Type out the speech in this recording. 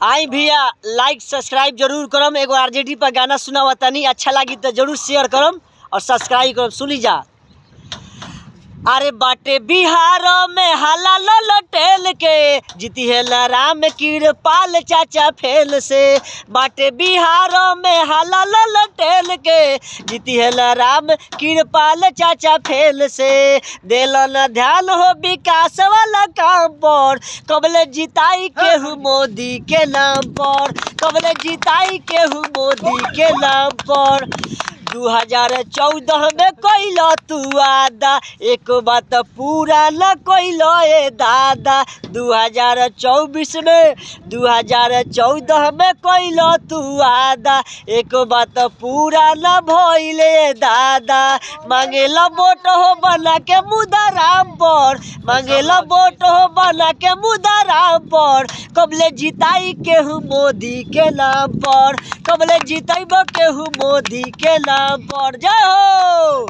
आई भैया लाइक सब्सक्राइब जरूर करम। एगो आरजेडी पर गाना सुनावा तनी, अच्छा लगी तो जरूर शेयर करम और सब्सक्राइब करम। सुनी जा। अरे बाटे बिहार में हाला ललटेल के जीती है राम कृपाल चाचा फेल से। बाटे बिहार में हाला ललटेल के जीती है राम कृपाल चाचा फेल से। देलन ध्यान हो विकास वाला काम पर, कबले जिताई केहू मोदी के नाम पर, कबले जिताई केहू मोदी के नाम पर। 2014 में कोइलो तू वादा, एक बात पूरा न कोइलो ए दादा। 2024 में 2014 में कोइलो तू वादा, एक बात पूरा न भइले दादा। मांगेला वोट हो बना के मुदाराम पर, मांगेला वोट हो बना के मुदाराम पर, कबले जिताई केहू मोदी के नाम पर, कबले जिताइब केहू मोदी के नाम पर। जय हो।